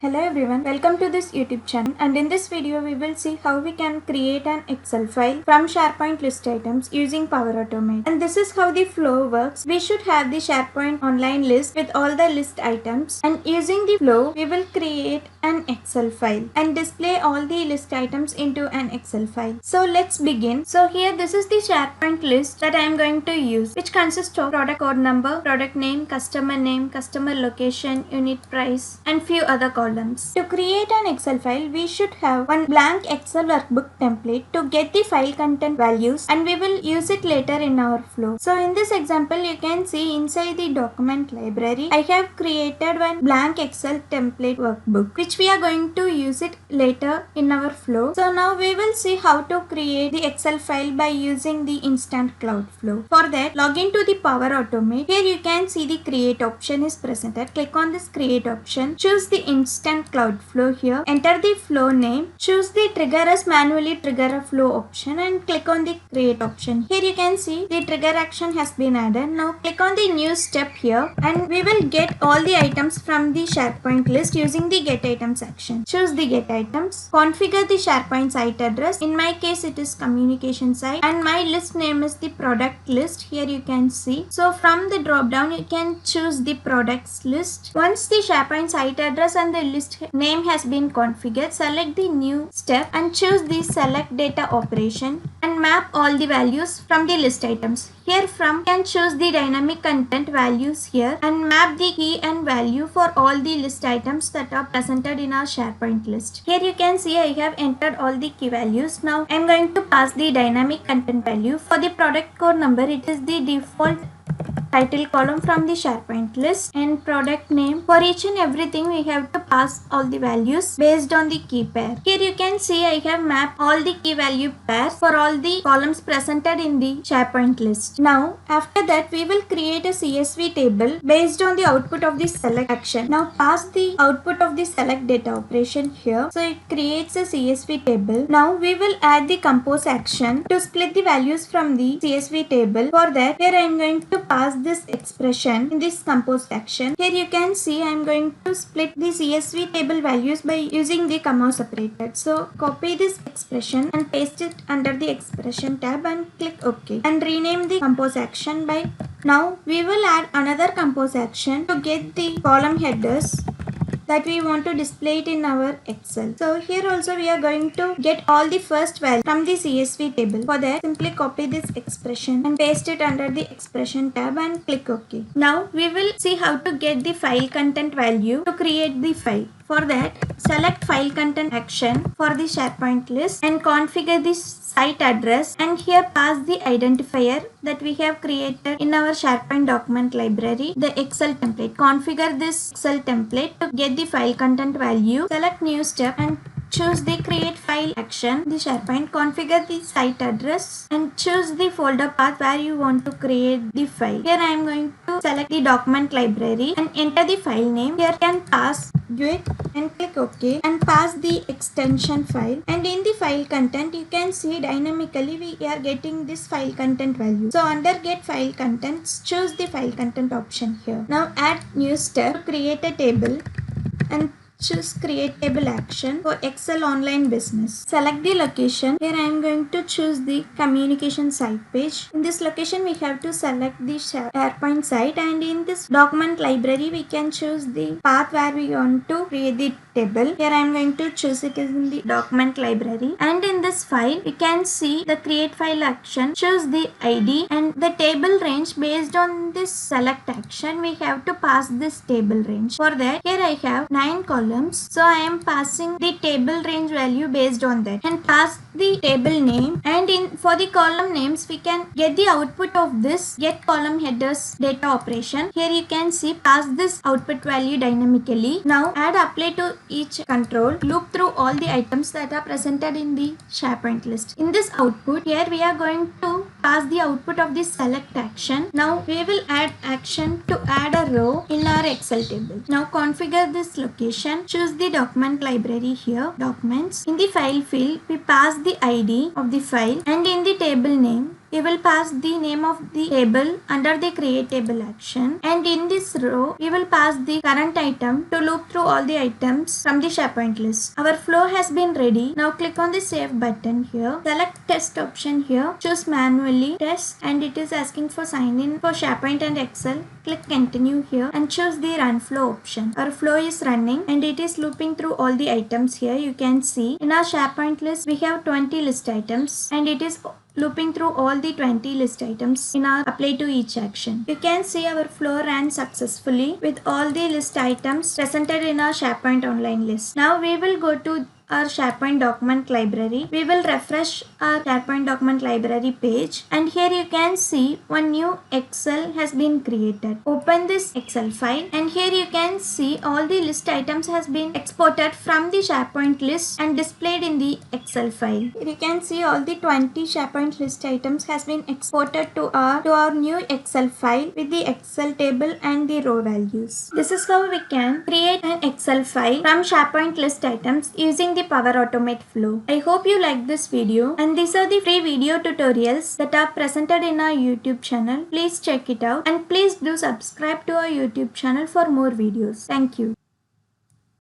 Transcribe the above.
Hello everyone, welcome to this YouTube channel, and in this video we will see how we can create an Excel file from SharePoint list items using Power Automate. And this is how the flow works. We should have the SharePoint online list with all the list items, and using the flow we will create an Excel file and display all the list items into an Excel file. So let's begin. So here this is the SharePoint list that I am going to use, which consists of product code number, product name, customer location, unit price, and few other columns. To create an Excel file, we should have one blank Excel workbook template to get the file content values, and we will use it later in our flow. So in this example, you can see inside the document library, I have created one blank Excel template workbook, which we are going to use it later in our flow. So now we will see how to create the Excel file by using the instant cloud flow. For that, log into the Power Automate. Here you can see the create option is presented. Click on this create option, choose the instant cloud flow here, enter the flow name, choose the trigger as manually trigger a flow option, and click on the create option. Here you can see the trigger action has been added. Now click on the new step here, and we will get all the items from the SharePoint list using the get items action. Choose the get items, configure the SharePoint site address. In my case it is communication site, and my list name is the product list. Here you can see. So from the drop down you can choose the products list. Once the SharePoint site address and the list name has been configured, select the new step and choose the select data operation and map all the values from the list items. Here from you can choose the dynamic content values here and map the key and value for all the list items that are presented in our SharePoint list. Here you can see I have entered all the key values. Now I am going to pass the dynamic content value. For the product code number, it is the default title column from the SharePoint list, and product name. For each and everything we have to pass all the values based on the key pair. Here you can see I have mapped all the key value pairs for all the columns presented in the SharePoint list. Now after that we will create a CSV table based on the output of the select action. Now pass the output of the select data operation here. So it creates a CSV table. Now we will add the compose action to split the values from the CSV table. For that, here I am going to pass this expression in this compose action. Here you can see I am going to split the CSV table values by using the comma separated. So copy this expression and paste it under the expression tab and click OK, and rename the compose action by. Now we will add another compose action to get the column headers that we want to display it in our Excel. So here also we are going to get all the first value from the CSV table. For that, simply copy this expression and paste it under the expression tab and click OK. Now we will see how to get the file content value to create the file. For that, select file content action for the SharePoint list and configure the site address, and here pass the identifier that we have created in our SharePoint document library, the Excel template. Configure this Excel template to get the file content value. Select new step and choose the create file action, the SharePoint. Configure the site address and choose the folder path where you want to create the file. Here I am going to select the document library and enter the file name. Here can pass GUID and click OK and pass the extension file, and in the file content you can see dynamically we are getting this file content value. So under get file contents, choose the file content option here. Now add new step to create a table and choose create table action for Excel Online business. Select the location. Here I am going to choose the communication site page. In this location we have to select the SharePoint site, and in this document library we can choose the path where we want to create the table. Here I am going to choose it is in the document library, and in this file you can see the create file action. Choose the ID and the table range. Based on this select action we have to pass this table range. For that, here I have 9 columns. So I am passing the table range value based on that, and pass the table name, and in for the column names we can get the output of this get column headers data operation. Here you can see pass this output value dynamically. Now add apply to each control. Loop through all the items that are presented in the SharePoint list. In this output, here we are going to pass the output of the select action. Now we will add action to add a row in our Excel table. Now configure this location. Choose the document library here, documents. In the file field, we pass the ID of the file, and in the table name, we will pass the name of the table under the create table action, and in this row we will pass the current item to loop through all the items from the SharePoint list. Our flow has been ready. Now click on the save button here, select test option here, choose manually test, and it is asking for sign in for SharePoint and Excel. Click continue here and choose the run flow option. Our flow is running and it is looping through all the items here. You can see in our SharePoint list we have 20 list items and it is looping through all the 20 list items in our apply to each action. You can see our flow ran successfully with all the list items presented in our SharePoint Online list. Now we will go to our SharePoint document library. We will refresh our SharePoint document library page, and here you can see one new Excel has been created. Open this Excel file, and here you can see all the list items has been exported from the SharePoint list and displayed in the Excel file. Here you can see all the 20 SharePoint list items has been exported to our new Excel file with the Excel table and the row values. This is how we can create an Excel file from SharePoint list items using the Power Automate flow. I hope you liked this video, and these are the free video tutorials that are presented in our YouTube channel. Please check it out and please do subscribe to our YouTube channel for more videos. Thank you.